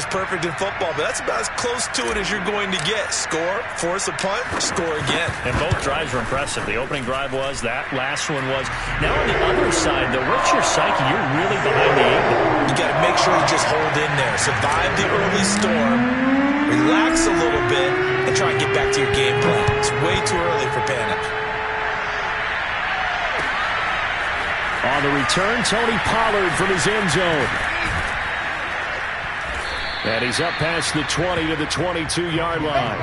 is perfect in football, but that's about as close to it as you're going to get. Score, force a punt, score again. And both drives were impressive. The opening drive was, that last one was. Now on the other side, though, what's your psyche? You're really behind the 8 ball. You got to make sure you just hold in there. Survive the early storm, relax a little bit, and try and get back to your game plan. It's way too early for panic. On the return, Tony Pollard from his end zone. And he's up past the 20 to the 22-yard line.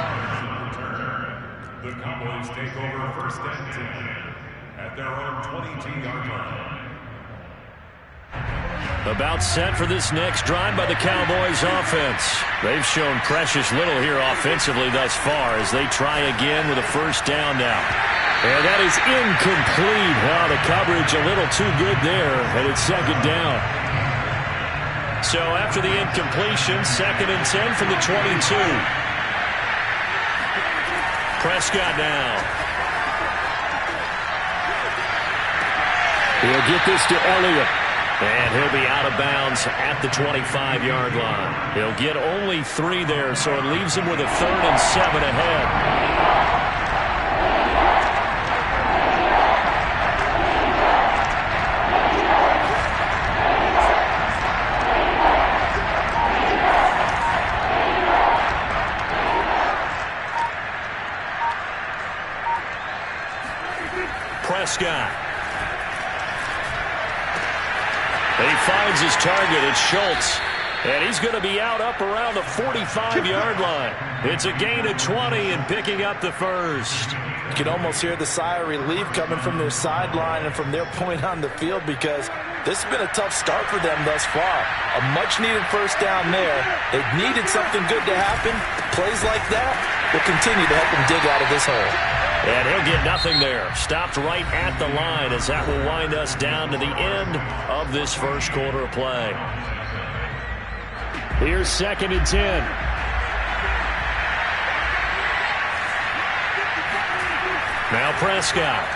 The Cowboys take over first and 10 at their own 22-yard line. About set for this next drive by the Cowboys offense. They've shown precious little here offensively thus far as they try again with a first down now. And that is incomplete. Wow, the coverage a little too good there, and it's second down. So after the incompletion, 2nd and 10 from the 22. Prescott now. He'll get this to Elliott. And he'll be out of bounds at the 25-yard line. He'll get only 3 there, so it leaves him with a 3rd and 7 ahead. Prescott. He finds his target. It's Schultz. And he's going to be out up around the 45-yard line. It's a gain of 20 and picking up the first. You can almost hear the sigh of relief coming from their sideline and from their point on the field because this has been a tough start for them thus far. A much-needed first down there. They needed something good to happen. Plays like that will continue to help them dig out of this hole. And he'll get nothing there. Stopped right at the line as that will wind us down to the end of this first quarter of play. Here's 2nd and 10. Now Prescott.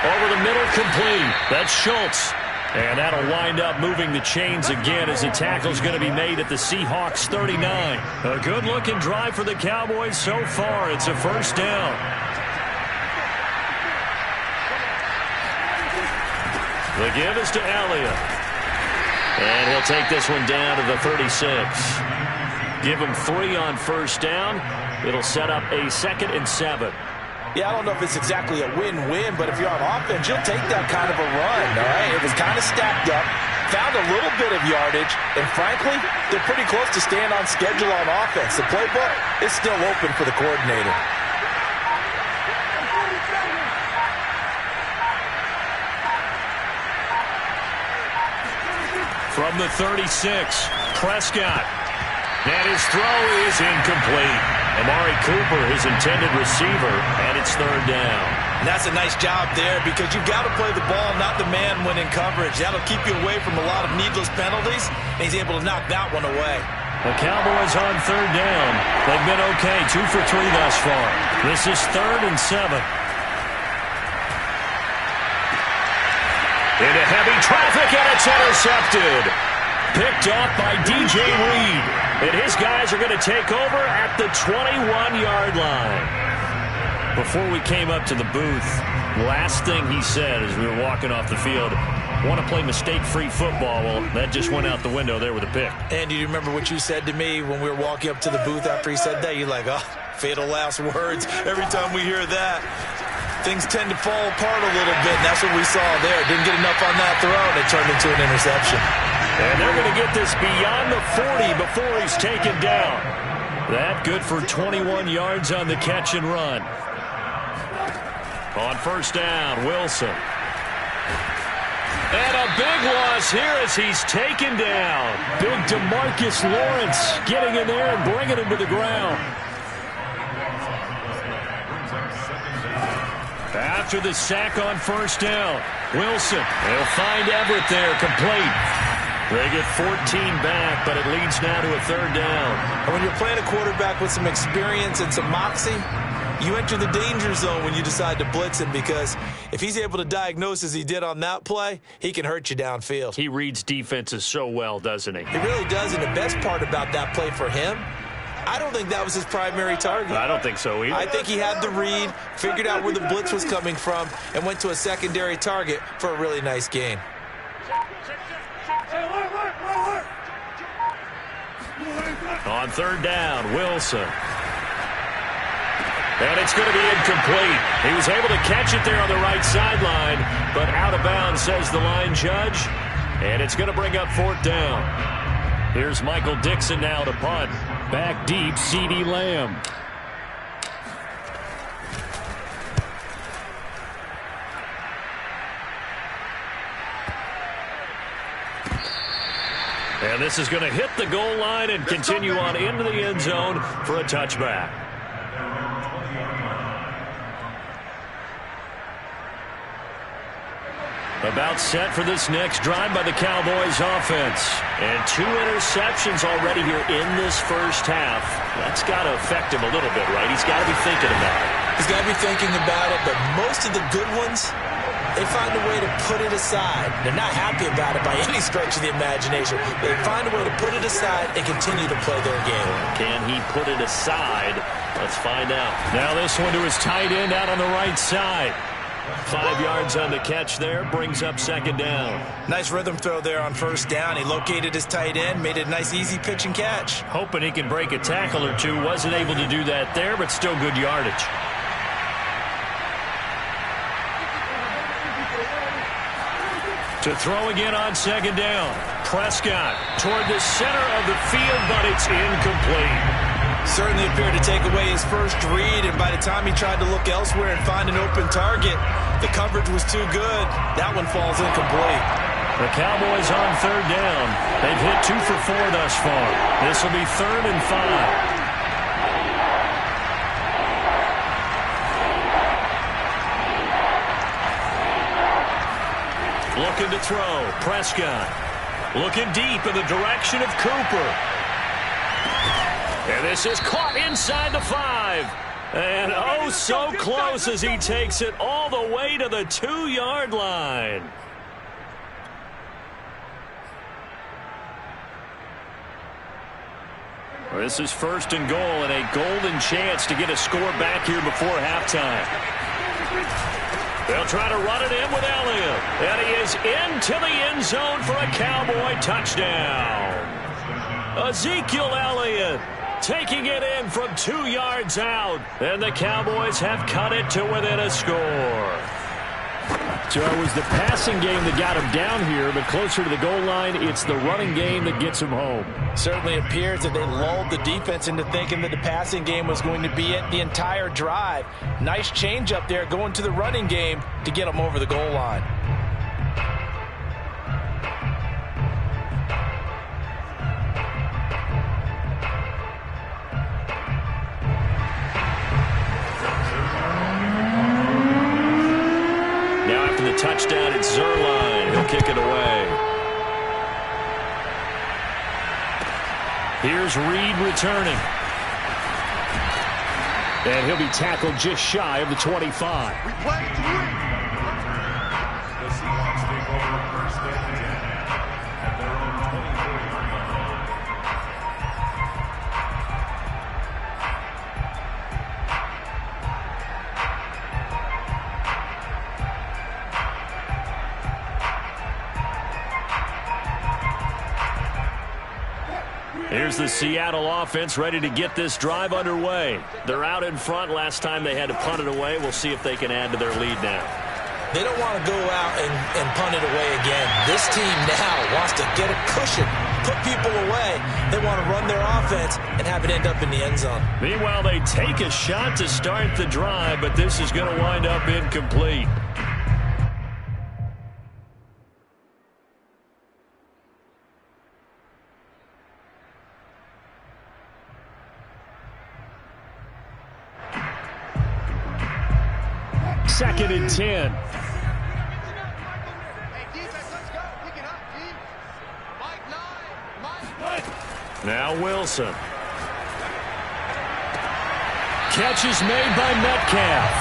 Over the middle, complete. That's Schultz. And that'll wind up moving the chains again as the tackle's going to be made at the Seahawks 39. A good-looking drive for the Cowboys so far. It's a first down. The give is to Elliott. And he'll take this one down to the 36. Give him 3 on first down. It'll set up a 2nd and 7. Yeah, I don't know if it's exactly a win-win, but if you're on offense, you'll take that kind of a run, all right? It was kind of stacked up, found a little bit of yardage, and frankly, they're pretty close to staying on schedule on offense. The playbook is still open for the coordinator. From the 36, Prescott. And his throw is incomplete. Amari Cooper, his intended receiver, and it's 3rd down. And that's a nice job there because you've got to play the ball, not the man when in coverage. That'll keep you away from a lot of needless penalties, and he's able to knock that one away. The Cowboys on 3rd down. They've been okay, 2 for 3 thus far. This is 3rd and 7. Into heavy traffic, and it's intercepted. Picked off by DJ Reed. And his guys are going to take over at the 21-yard line. Before we came up to the booth, last thing he said as we were walking off the field, want to play mistake-free football. Well, that just went out the window there with a pick. And do you remember what you said to me when we were walking up to the booth after he said that? You're like, oh, fatal last words. Every time we hear that, things tend to fall apart a little bit, and that's what we saw there. Didn't get enough on that throw, and it turned into an interception. And they're going to get this beyond the 40 before he's taken down. That good for 21 yards on the catch and run. On first down, Wilson. And a big loss here as he's taken down. Big DeMarcus Lawrence getting in there and bringing him to the ground. After the sack on first down, Wilson. They'll find Everett there, complete. They get 14 back, but it leads now to a 3rd down. And when you're playing a quarterback with some experience and some moxie, you enter the danger zone when you decide to blitz him, because if he's able to diagnose as he did on that play, he can hurt you downfield. He reads defenses so well, doesn't he? He really does, and the best part about that play for him, I don't think that was his primary target. I don't think so either. I think he had the read, figured out where the blitz was coming from, and went to a secondary target for a really nice gain. On third down, Wilson. And it's going to be incomplete. He was able to catch it there on the right sideline, but out of bounds, says the line judge. And it's going to bring up fourth down. Here's Michael Dixon now to punt. Back deep, CeeDee Lamb. And this is going to hit the goal line and continue on into the end zone for a touchback. About set for this next drive by the Cowboys offense. And 2 interceptions already here in this first half. That's got to affect him a little bit, right? He's got to be thinking about it. He's got to be thinking about it, but most of the good ones, they find a way to put it aside. They're not happy about it by any stretch of the imagination. They find a way to put it aside and continue to play their game. Can he put it aside? Let's find out. Now this one to his tight end out on the right side. 5 yards on the catch there, brings up second down. Nice rhythm throw there on first down. He located his tight end, made it a nice easy pitch and catch. Hoping he can break a tackle or two. Wasn't able to do that there, but still good yardage. To throw again on second down. Prescott toward the center of the field, but it's incomplete. Certainly appeared to take away his first read, and by the time he tried to look elsewhere and find an open target, the coverage was too good. That one falls incomplete. The Cowboys on third down. They've hit 2 for 4 thus far. This will be 3rd and 5. Looking to throw. Prescott looking deep in the direction of Cooper. And this is caught inside the 5. And oh, so close as he takes it all the way to the 2-yard line. This is 1st and goal and a golden chance to get a score back here before halftime. They'll try to run it in with Elliott. And he is into the end zone for a Cowboy touchdown. Ezekiel Elliott taking it in from 2 yards out. And the Cowboys have cut it to within a score. So it was the passing game that got him down here, but closer to the goal line, it's the running game that gets him home. Certainly appears that they lulled the defense into thinking that the passing game was going to be it the entire drive. Nice change up there going to the running game to get them over the goal line. Touchdown, it's Zuerlein. He'll kick it away. Here's Reed returning. And he'll be tackled just shy of the 25. The Seahawks take over 1st and 10 at their own 24-yard line. Here's the Seattle offense ready to get this drive underway. They're out in front. Last time they had to punt it away. We'll see if they can add to their lead now. They don't want to go out and punt it away again. This team now wants to get a cushion, put people away. They want to run their offense and have it end up in the end zone. Meanwhile, they take a shot to start the drive, but this is going to wind up incomplete. Second and 10. Now Wilson. catch is made by Metcalf.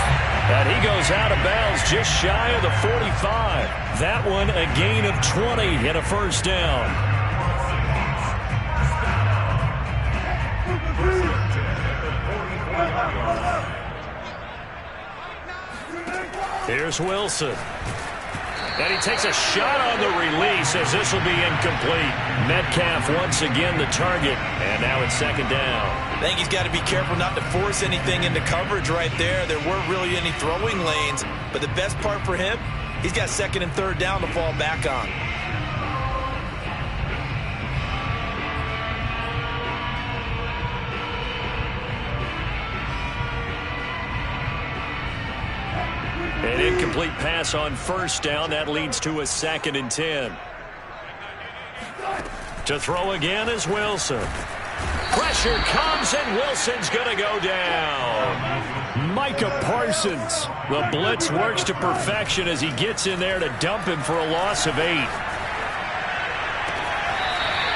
And he goes out of bounds just shy of the 45. That one a gain of 20 and a first down. Here's Wilson. And he takes a shot on the release as this will be incomplete. Metcalf once again the target. And now it's second down. I think he's got to be careful not to force anything into coverage right there. There weren't really any throwing lanes. But the best part for him, he's got second and third down to fall back on. An incomplete pass on first down. That leads to a second and 10. To throw again is Wilson. Pressure comes, and Wilson's going to go down. Micah Parsons. The blitz works to perfection as he gets in there to dump him for a loss of 8.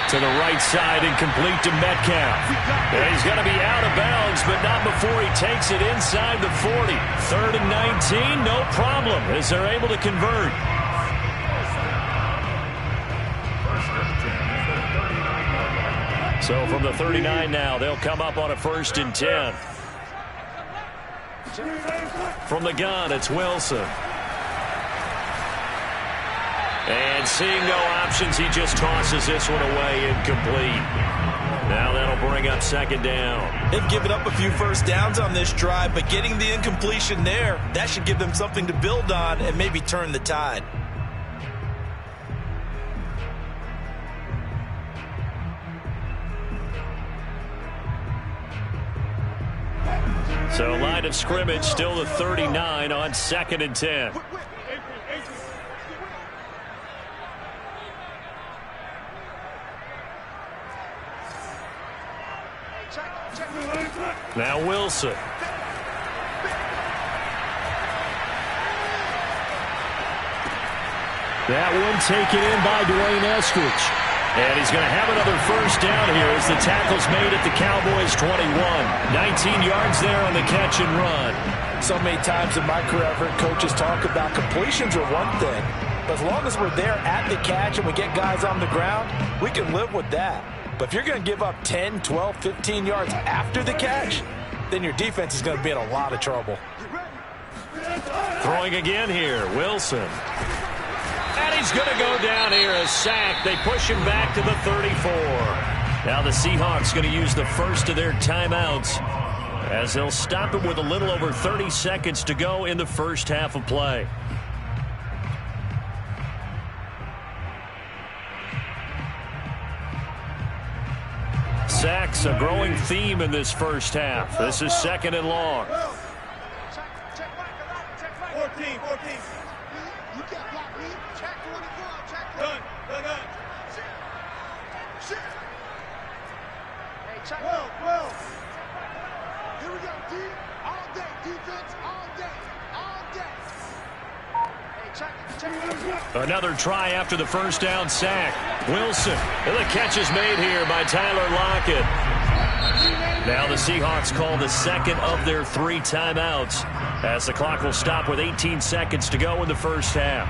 To the right side, incomplete to Metcalf. And he's going to be out of bounds, but not before he takes it inside the 40. Third and 19, no problem, as they're able to convert. So from the 39 now, they'll come up on a first and 10. From the gun, it's Wilson. And seeing no options, he just tosses this one away, incomplete. Now that'll bring up second down. They've given up a few first downs on this drive, but getting the incompletion there, that should give them something to build on and maybe turn the tide. So line of scrimmage still the 39 on second and 10. Now Wilson. That one taken in by Dwayne Eskridge. And he's going to have another first down here as the tackle's made at the Cowboys' 21. 19 yards there on the catch and run. So many times in my career, I've heard coaches talk about completions are one thing. But as long as we're there at the catch and we get guys on the ground, we can live with that. But if you're going to give up 10, 12, 15 yards after the catch, then your defense is going to be in a lot of trouble. Throwing again here, Wilson. And he's going to go down here, a sack. They push him back to the 34. Now the Seahawks going to use the first of their timeouts as they'll stop it with a little over 30 seconds to go in the first half of play. Sacks, a growing theme in this first half. This is second and long. 14. You can't block me. Check 24. Check. Done. Hey, check. Well. Here we go, D. All day. Defense. All day. Hey, check. Another try after the first down sack. Wilson. And the catch is made here by Tyler Lockett. Now the Seahawks call the second of their 3 timeouts as the clock will stop with 18 seconds to go in the first half.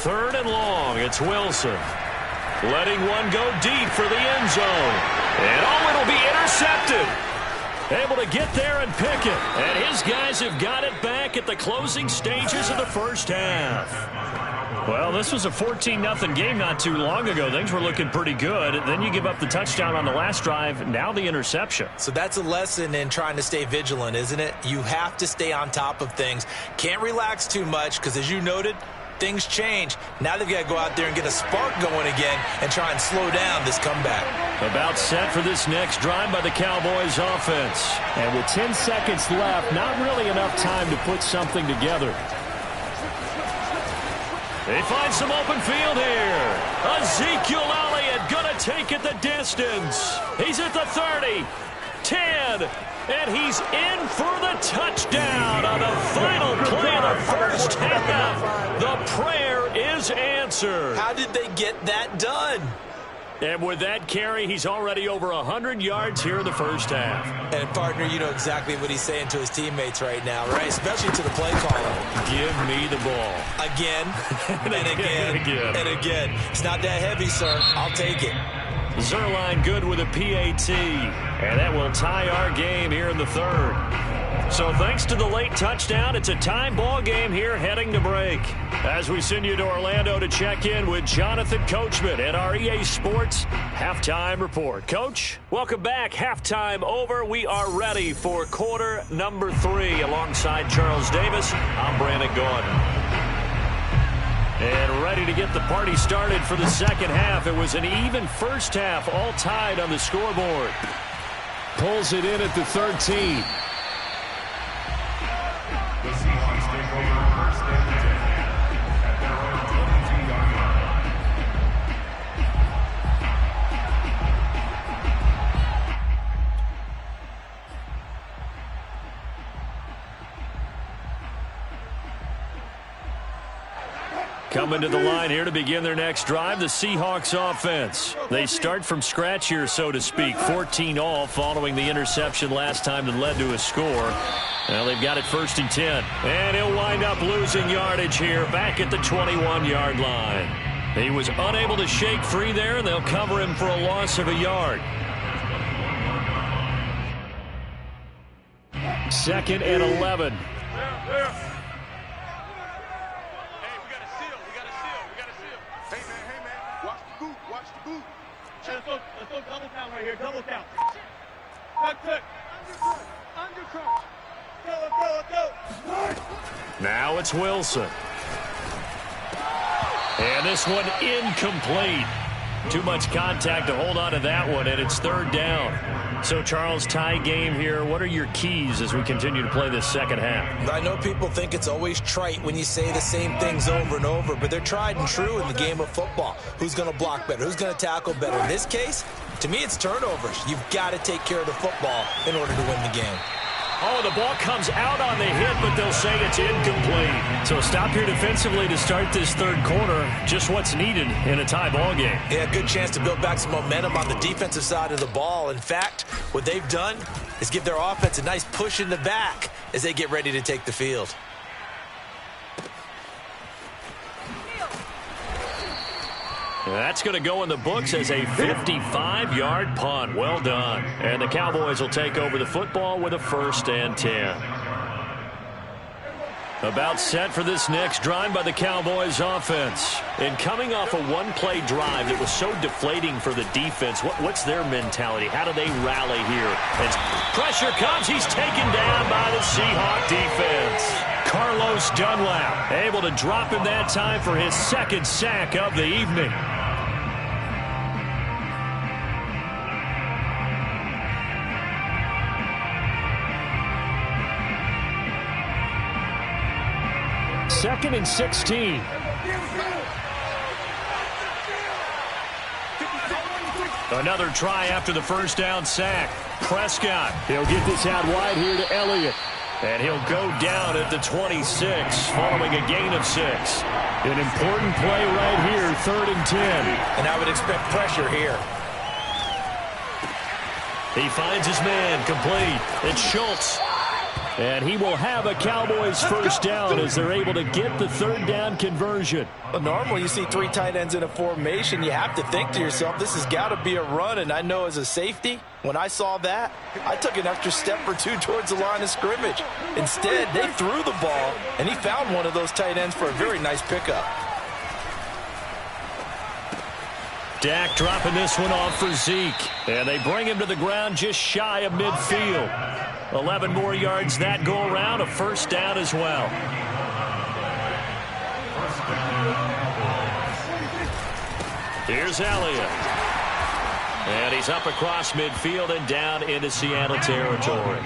Third and long, it's Wilson. Letting one go deep for the end zone. And it'll be intercepted. Able to get there and pick it. And his guys have got it back at the closing stages of the first half. Well, this was a 14-0 game not too long ago. Things were looking pretty good. Then you give up the touchdown on the last drive. Now the interception. So that's a lesson in trying to stay vigilant, isn't it? You have to stay on top of things. Can't relax too much because, as you noted, things change. Now they've got to go out there and get a spark going again and try and slow down this comeback. About set for this next drive by the Cowboys offense. And with 10 seconds left, not really enough time to put something together. They find some open field here. Ezekiel Elliott going to take it the distance. He's at the 30, 10, and he's in for the touchdown on the final play of the first half. The prayer is answered. How did they get that done? And with that carry, he's already over 100 yards here in the first half. And, partner, you know exactly what he's saying to his teammates right now, right? Especially to the play caller. Give me the ball. Again, and again. It's not that heavy, sir. I'll take it. Zuerlein good with a PAT. And that will tie our game here in the third. So thanks to the late touchdown, it's a time ball game here heading to break. As we send you to Orlando to check in with Jonathan Coachman at our EA Sports Halftime Report. Coach, welcome back. Halftime over. We are ready for quarter number 3 alongside Charles Davis. I'm Brandon Gaudin. And ready to get the party started for the second half. It was an even first half, all tied on the scoreboard. Pulls it in at the 13. The Seahawks take over first and 10 at their own 22-yard line. Coming to the line here to begin their next drive, the Seahawks offense. They start from scratch here, so to speak. 14 all following the interception last time that led to a score. Well, they've got it 1st and 10. And he'll wind up losing yardage here back at the 21-yard line. He was unable to shake free there, and they'll cover him for a loss of a yard. 2nd and 11. Let's go double count right here. Double count. Tuck. Undercut. Go. Now it's Wilson. And this one incomplete. Too much contact to hold on to that one, and it's 3rd down. So, Charles, tie game here. What are your keys as we continue to play this second half? I know people think it's always trite when you say the same things over and over, but they're tried and true in the game of football. Who's going to block better? Who's going to tackle better? In this case, to me, it's turnovers. You've got to take care of the football in order to win the game. Oh, the ball comes out on the hit, but they'll say it's incomplete. So stop here defensively to start this third quarter. Just what's needed in a tie ball game. Yeah, good chance to build back some momentum on the defensive side of the ball. In fact, what they've done is give their offense a nice push in the back as they get ready to take the field. That's going to go in the books as a 55-yard punt. Well done. And the Cowboys will take over the football with a 1st and 10. About set for this next drive by the Cowboys offense. And coming off a one-play drive that was so deflating for the defense, what's their mentality? How do they rally here? As pressure comes, he's taken down by the Seahawk defense. Carlos Dunlap able to drop him that time for his 2nd sack of the evening. Second and 16. Another try after the first down sack. Prescott, he'll get this out wide here to Elliott. And he'll go down at the 26 following a gain of 6. An important play right here, 3rd and 10. And I would expect pressure here. He finds his man complete. It's Schultz. And he will have a Cowboys 1st down as they're able to get the 3rd down conversion. But normally you see 3 tight ends in a formation, you have to think to yourself, this has got to be a run. And I know as a safety, when I saw that, I took an extra step or 2 towards the line of scrimmage. Instead, they threw the ball, and he found one of those tight ends for a very nice pickup. Dak dropping this one off for Zeke. And they bring him to the ground just shy of midfield. 11 more yards that go around, a 1st down as well. Here's Elliott. And he's up across midfield and down into Seattle territory.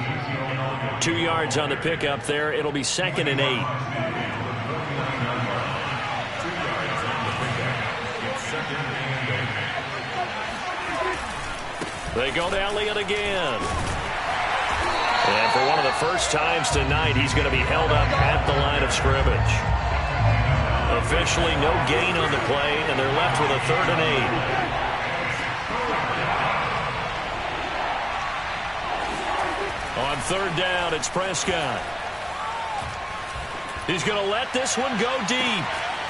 2 yards on the pickup there. It'll be 2nd and 8. They go to Elliott again. And for one of the first times tonight, he's going to be held up at the line of scrimmage. Officially no gain on the play, and they're left with a 3rd and 8. On 3rd down, it's Prescott. He's going to let this one go deep.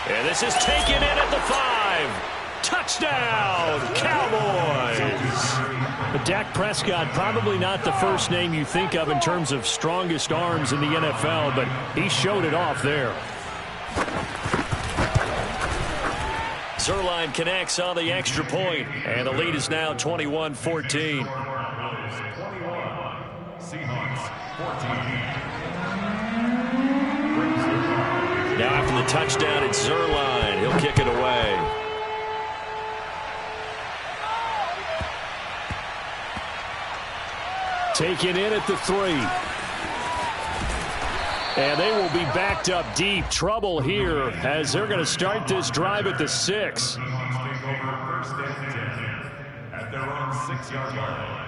And this is taken in at the 5. Touchdown, Cowboys! But Dak Prescott, probably not the first name you think of in terms of strongest arms in the NFL, but he showed it off there. Zuerlein connects on the extra point, and the lead is now 21-14. Now after the touchdown, it's Zuerlein. He'll kick it away. Taken in at the 3. And they will be backed up deep. Trouble here as they're going to start this drive at the 6. At their own 6-yard line.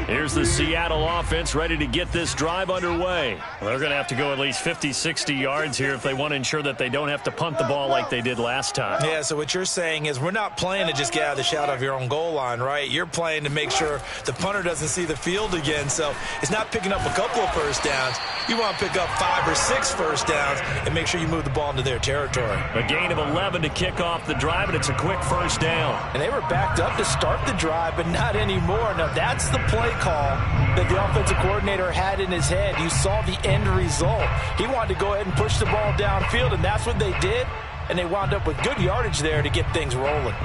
Here's the Seattle offense ready to get this drive underway. Well, they're going to have to go at least 50, 60 yards here if they want to ensure that they don't have to punt the ball like they did last time. Yeah, so what you're saying is we're not playing to just get out of the shadow of your own goal line, right? You're playing to make sure the punter doesn't see the field again. So it's not picking up a couple of first downs. You want to pick up 5 or 6 first downs and make sure you move the ball into their territory. A gain of 11 to kick off the drive, and it's a quick first down. And they were backed up to start the drive, but not anymore. Now, that's the play call that the offensive coordinator had in his head. You saw the end result. He wanted to go ahead and push the ball downfield, and that's what they did. And they wound up with good yardage there to get things rolling.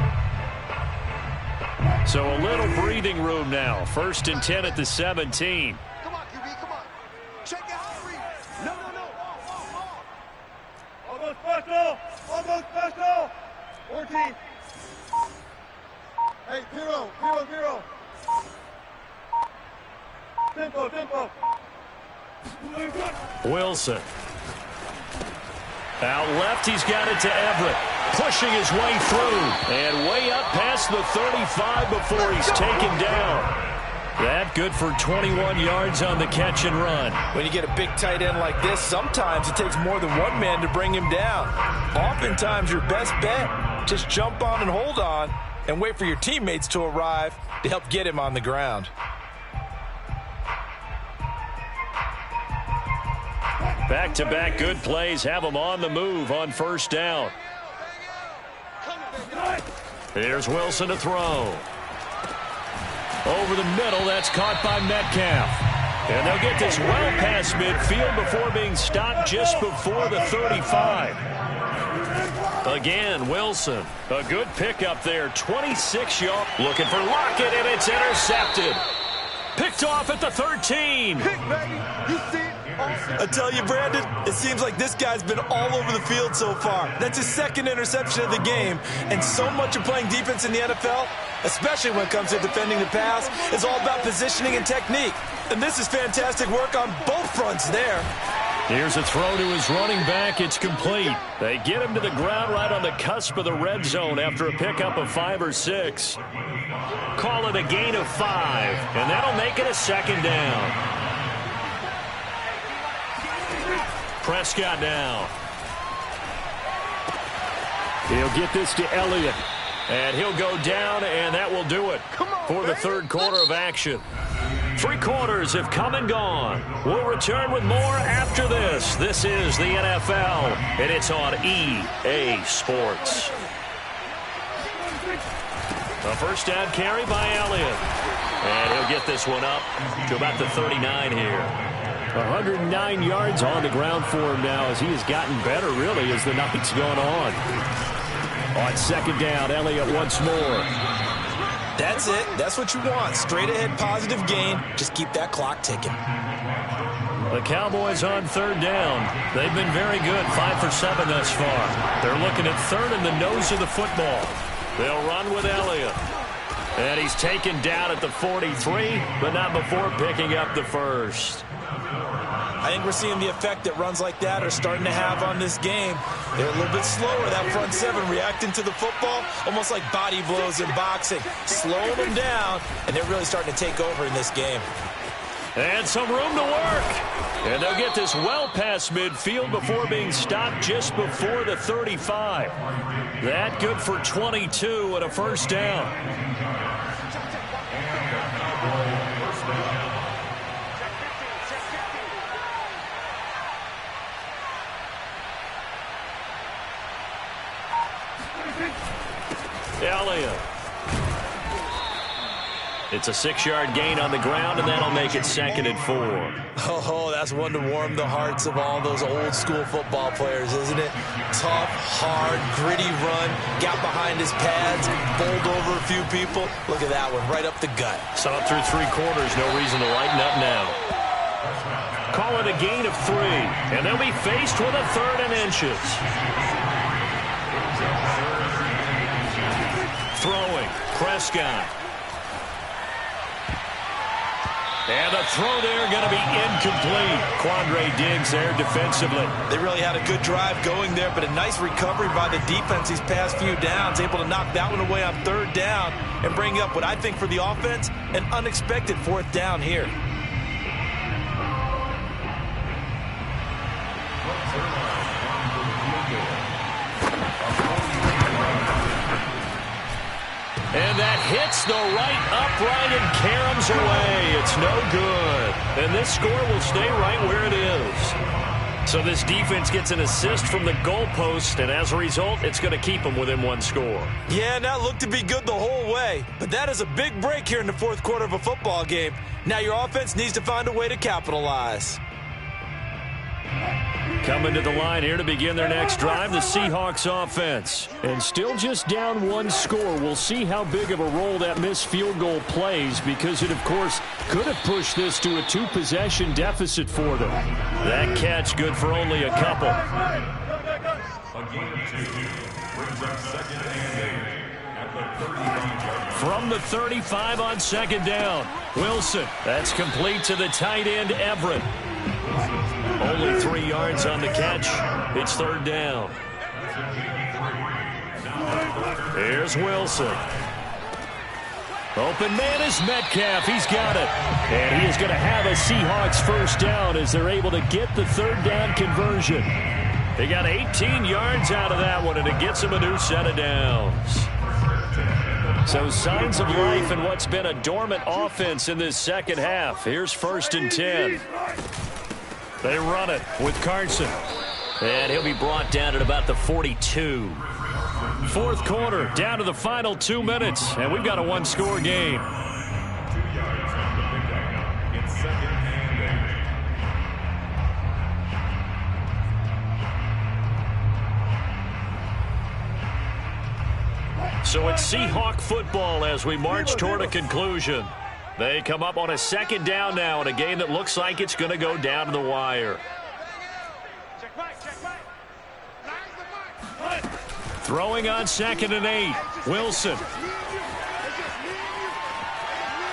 So a little breathing room now. 1st and 10 at the 17. Come on, QB, come on. Check it out, read. No. Off. Almost special. 14. Hey, zero. Tempo. Wilson. Out left, he's got it to Everett. Pushing his way through. And way up past the 35 before he's taken down. That good for 21 yards on the catch and run. When you get a big tight end like this, sometimes it takes more than one man to bring him down. Oftentimes, your best bet, just jump on and hold on and wait for your teammates to arrive to help get him on the ground. Back-to-back good plays have him on the move on 1st down. Here's Wilson to throw. Over the middle, that's caught by Metcalf. And they'll get this well past midfield before being stopped just before the 35. Again, Wilson. A good pickup there, 26 yards. Looking for Lockett, and it's intercepted. Picked off at the 13. Pick, baby. You see it? I tell you, Brandon, it seems like this guy's been all over the field so far. That's his 2nd interception of the game. And so much of playing defense in the NFL, especially when it comes to defending the pass, is all about positioning and technique. And this is fantastic work on both fronts there. Here's a throw to his running back. It's complete. They get him to the ground right on the cusp of the red zone after a pickup of 5 or 6. Call it a gain of 5, and that'll make it a 2nd down. Prescott now. He'll get this to Elliott. And he'll go down, and that will do it for the 3rd quarter of action. 3 quarters have come and gone. We'll return with more after this. This is the NFL, and it's on EA Sports. A 1st down carry by Elliott. And he'll get this one up to about the 39 here. 109 yards on the ground for him now as he has gotten better, really, as the night's gone on. On 2nd down, Elliott once more. That's it. That's what you want. Straight ahead, positive gain. Just keep that clock ticking. The Cowboys on 3rd down. They've been very good, 5 for 7 thus far. They're looking at 3rd in the nose of the football. They'll run with Elliott. And he's taken down at the 43, but not before picking up the 1st. I I think we're seeing the effect that runs like that are starting to have on this game. They're a little bit slower, that front seven, reacting to the football, almost like body blows in boxing, slowing them down, and they're really starting to take over in this game. And some room to work. And they'll get this well past midfield before being stopped just before the 35. That good for 22 and a first down. Elliott. It's a 6-yard gain on the ground, and that'll make it 2nd and 4. Oh, that's one to warm the hearts of all those old-school football players, isn't it? Tough, hard, gritty run, got behind his pads, bowled over a few people. Look at that one, right up the gut. So up through 3 quarters, no reason to lighten up now. Call it a gain of 3, and they'll be faced with a 3rd and inches. Throwing, Prescott. And the throw there going to be incomplete. Quandre Diggs there defensively. They really had a good drive going there, but a nice recovery by the defense these past few downs, able to knock that one away on 3rd down and bring up what I think for the offense, an unexpected 4th down here. And that hits the right upright and caroms away. It's no good. And this score will stay right where it is. So this defense gets an assist from the goalpost, and as a result, it's going to keep them within 1 score. Yeah, and that looked to be good the whole way. But that is a big break here in the 4th quarter of a football game. Now your offense needs to find a way to capitalize. Coming to the line here to begin their next drive, the Seahawks offense. And still just down 1 score. We'll see how big of a role that missed field goal plays, because it, of course, could have pushed this to a 2-possession deficit for them. That catch good for only a couple. A gain of 2 brings up 2nd and 8 at the 35. From the 35 on 2nd down, Wilson. That's complete to the tight end, Everett. Only 3 yards on the catch. It's 3rd down. Here's Wilson. Open man is Metcalf. He's got it. And he is going to have a Seahawks first down as they're able to get the 3rd down conversion. They got 18 yards out of that one, and it gets them a new set of downs. So signs of life in what's been a dormant offense in this 2nd half. Here's 1st and 10. They run it with Carson. And he'll be brought down at about the 42. 4th quarter, down to the final 2 minutes. And we've got a 1-score game. 2 yards on the pickup. It's 2nd and 8. So it's Seahawk football as we march toward a conclusion. They come up on a 2nd down now in a game that looks like it's going to go down to the wire. Throwing on 2nd and 8. Wilson.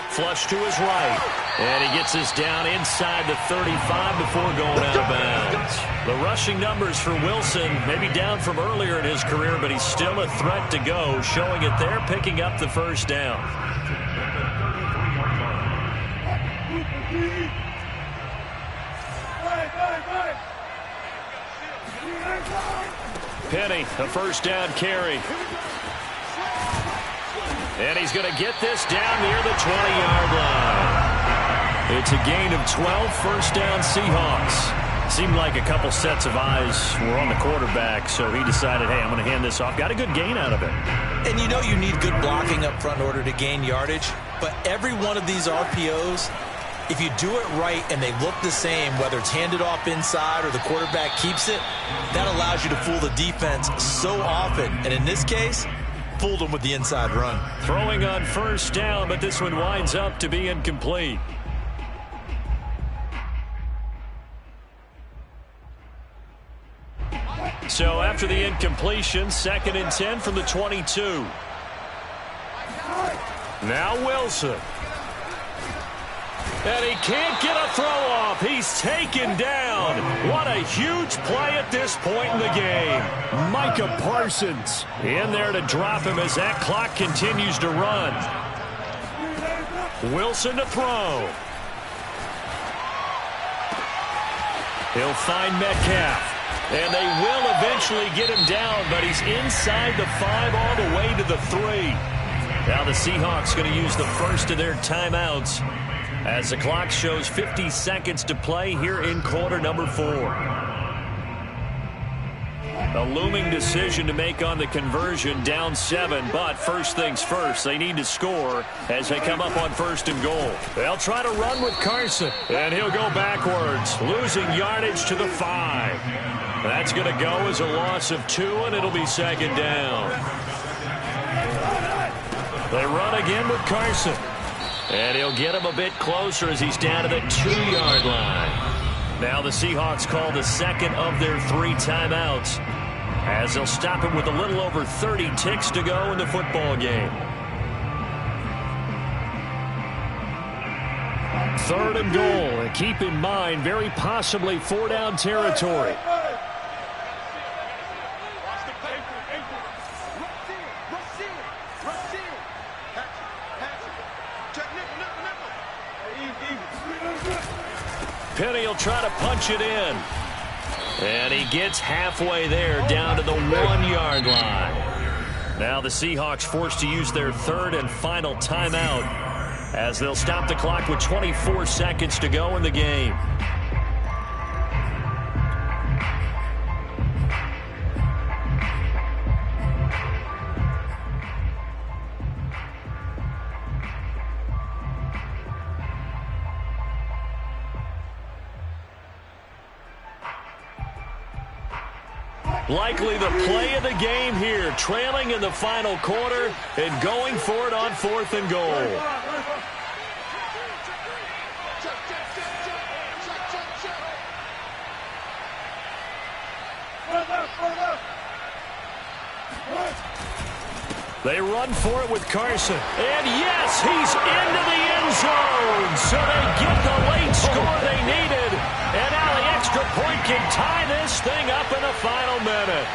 Flush to his right. And he gets us down inside the 35 before going out of bounds. The rushing numbers for Wilson maybe down from earlier in his career, but he's still a threat to go, showing it there, picking up the first down. Penny, a first down carry. And he's going to get this down near the 20-yard line. It's a gain of 12, first down Seahawks. Seemed like a couple sets of eyes were on the quarterback, so he decided, hey, I'm going to hand this off. Got a good gain out of it. And you know you need good blocking up front in order to gain yardage, but every one of these RPOs, if you do it right and they look the same, whether it's handed off inside or the quarterback keeps it, that allows you to fool the defense so often. And in this case, fooled them with the inside run. Throwing on first down, but this one winds up to be incomplete. So after the incompletion, 2nd and 10 from the 22. Now Wilson. And he can't get a throw off. He's taken down. What a huge play at this point in the game. Micah Parsons in there to drop him as that clock continues to run. Wilson to throw. He'll find Metcalf. And they will eventually get him down, but he's inside the 5 all the way to the 3. Now the Seahawks going to use the first of their timeouts as the clock shows 50 seconds to play here in quarter number 4. A looming decision to make on the conversion, down 7, but first things first, they need to score as they come up on 1st and goal. They'll try to run with Carson, and he'll go backwards, losing yardage to the 5. That's going to go as a loss of 2, and it'll be 2nd down. They run again with Carson. And he'll get him a bit closer as he's down to the 2-yard line. Now the Seahawks call the second of their 3 timeouts as they'll stop him with a little over 30 ticks to go in the football game. 3rd and goal. And keep in mind, very possibly 4-down territory. Penny will try to punch it in. And he gets halfway there, down to the 1-yard line. Now the Seahawks forced to use their 3rd and final timeout as they'll stop the clock with 24 seconds to go in the game. Likely the play of the game here, trailing in the final quarter and going for it on 4th and goal. They run for it with Carson. And yes, he's into the end zone. So they get the late score they needed. And now the extra point can tie this thing up in the final minute.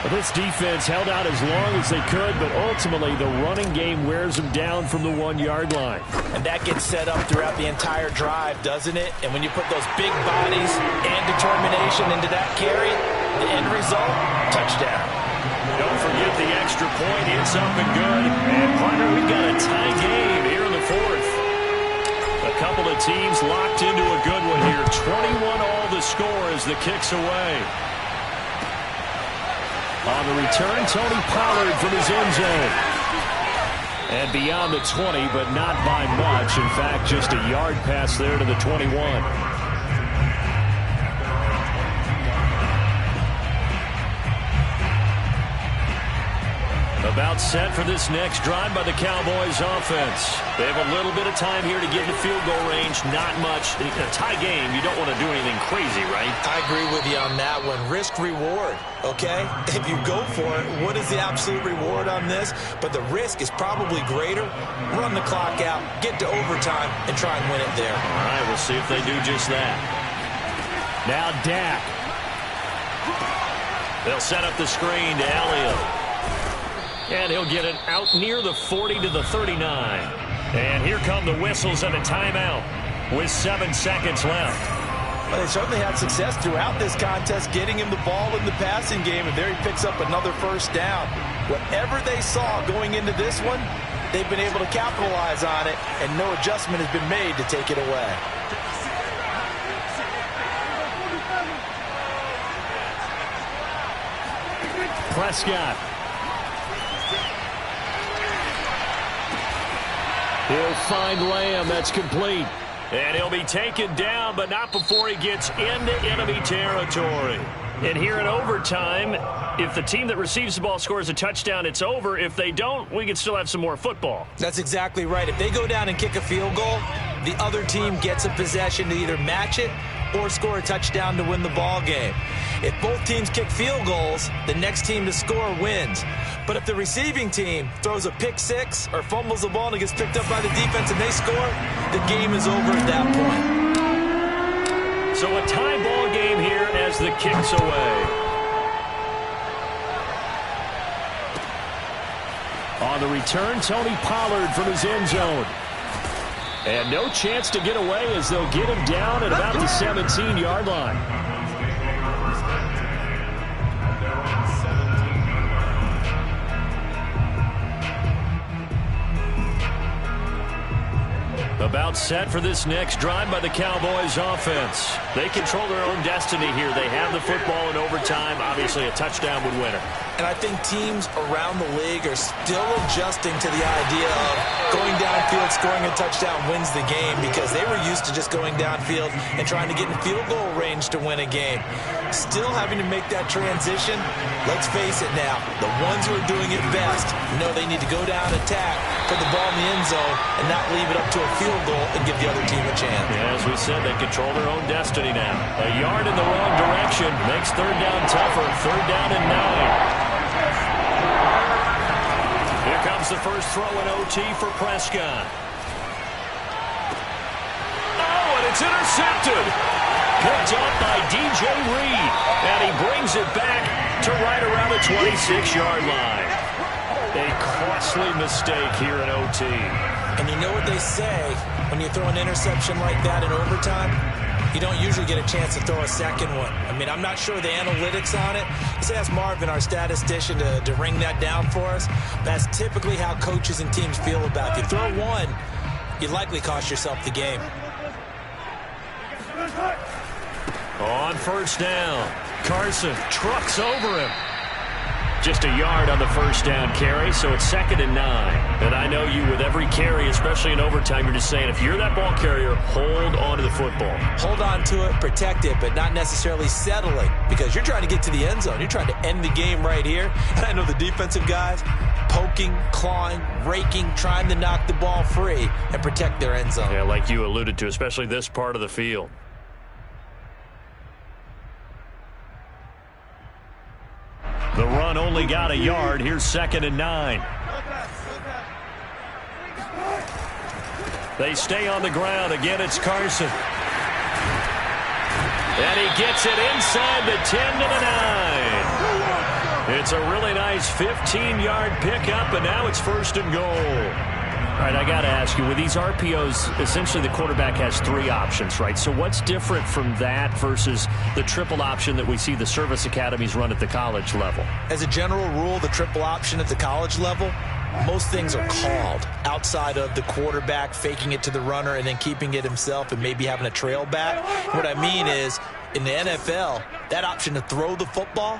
Well, this defense held out as long as they could, but ultimately the running game wears them down from the 1-yard line. And that gets set up throughout the entire drive, doesn't it? And when you put those big bodies and determination into that carry, the end result, touchdown. Don't forget the extra point. It's up and good. And, partner, we've got a tie game here in the 4th. A couple of teams locked into a good one here. 21 all the score as the kick's away. On the return, Tony Pollard from his end zone. And beyond the 20, but not by much. In fact, just a yard pass there to the 21. About set for this next drive by the Cowboys offense. They have a little bit of time here to get in the field goal range. Not much. In a tie game, you don't want to do anything crazy, right? I agree with you on that one. Risk-reward, okay? If you go for it, what is the absolute reward on this? But the risk is probably greater. Run the clock out, get to overtime, and try and win it there. All right, we'll see if they do just that. Now Dak. They'll set up the screen to Elliott. And he'll get it out near the 40 to the 39. And here come the whistles and a timeout with 7 seconds left. Well, they certainly had success throughout this contest getting him the ball in the passing game, and there he picks up another 1st down. Whatever they saw going into this one, they've been able to capitalize on it, and no adjustment has been made to take it away. Prescott. He'll find Lamb. That's complete. And he'll be taken down, but not before he gets into enemy territory. And here in overtime, if the team that receives the ball scores a touchdown, it's over. If they don't, we can still have some more football. That's exactly right. If they go down and kick a field goal, the other team gets a possession to either match it or score a touchdown to win the ball game. If both teams kick field goals, the next team to score wins. But if the receiving team throws a pick six or fumbles the ball and it gets picked up by the defense and they score, the game is over at that point. So a tie ball game here as the kick's away. On the return, Tony Pollard from his end zone. And no chance to get away as they'll get him down at about the 17-yard line. About set for this next drive by the Cowboys offense. They control their own destiny here. They have the football in overtime. Obviously, a touchdown would win it. And I think teams around the league are still adjusting to the idea of going downfield, scoring a touchdown wins the game, because they were used to just going downfield and trying to get in field goal range to win a game. Still having to make that transition. Let's face it now, the ones who are doing it best know they need to go down, attack, put the ball in the end zone, and not leave it up to a field goal and give the other team a chance. Yeah, as we said, they control their own destiny now. A yard in the wrong direction makes third down tougher. Third down and 9. Here comes the first throw in OT for Prescott. Oh, and it's intercepted. Picked up by DJ Reed. And he brings it back to right around the 26-yard line. A costly mistake here in OT. And you know what they say, when you throw an interception like that in overtime, you don't usually get a chance to throw a second one. I mean, I'm not sure the analytics on it. Let's ask Marvin, our statistician, to ring that down for us. That's typically how coaches and teams feel about it. If you throw one, you likely cost yourself the game. On first down, Carson trucks over him. Just a yard on the first down carry, so it's 2nd and 9. And I know you, with every carry, especially in overtime, you're just saying, if you're that ball carrier, hold on to the football. Hold on to it, protect it, but not necessarily settling, because you're trying to get to the end zone. You're trying to end the game right here. And I know the defensive guys poking, clawing, raking, trying to knock the ball free and protect their end zone. Yeah, like you alluded to, especially this part of the field. The run only got a yard. Here's 2nd and 9. They stay on the ground. Again, it's Carson. And he gets it inside the 10 to the 9. It's a really nice 15-yard pickup, and now it's 1st and goal. All right, I got to ask you, with these RPOs, essentially the quarterback has 3 options, right? So what's different from that versus the triple option that we see the service academies run at the college level? As a general rule, the triple option at the college level, most things are called outside of the quarterback faking it to the runner and then keeping it himself and maybe having a trail back. What I mean is, in the NFL, that option to throw the football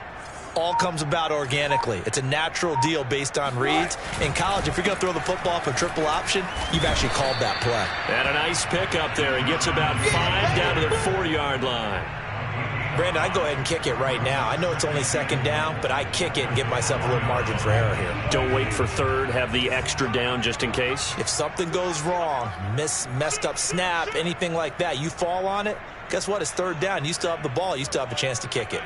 all comes about organically. It's a natural deal based on reads. In college, if you're going to throw the football for triple option, you've actually called that play. And a nice pickup there. He gets about 5 down to the 4-yard line. Brandon, I'd go ahead and kick it right now. I know it's only 2nd down, but I kick it and give myself a little margin for error here. Don't wait for 3rd. Have the extra down just in case. If something goes wrong, messed up snap, anything like that, you fall on it, guess what? It's 3rd down. You still have the ball. You still have a chance to kick it.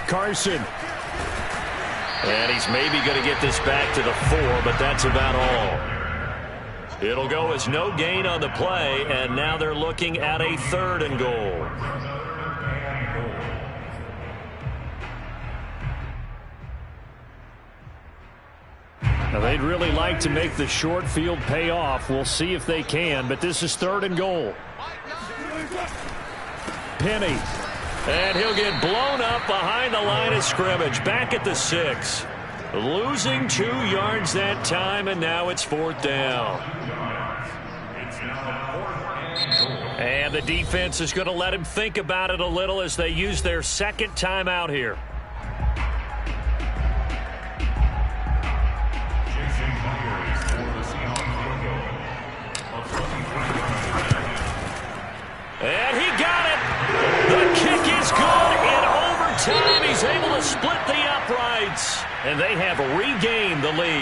Carson. And he's maybe going to get this back to the 4, but that's about all. It'll go as no gain on the play, and now they're looking at a 3rd and goal. Now, they'd really like to make the short field pay off. We'll see if they can, but this is 3rd and goal. Penny. And he'll get blown up behind the line of scrimmage. Back at the 6. Losing 2 yards that time, and now it's 4th down. And the defense is going to let him think about it a little as they use their 2nd timeout here. And he got it. The kick is good in overtime. He's able to split the uprights. And they have regained the lead.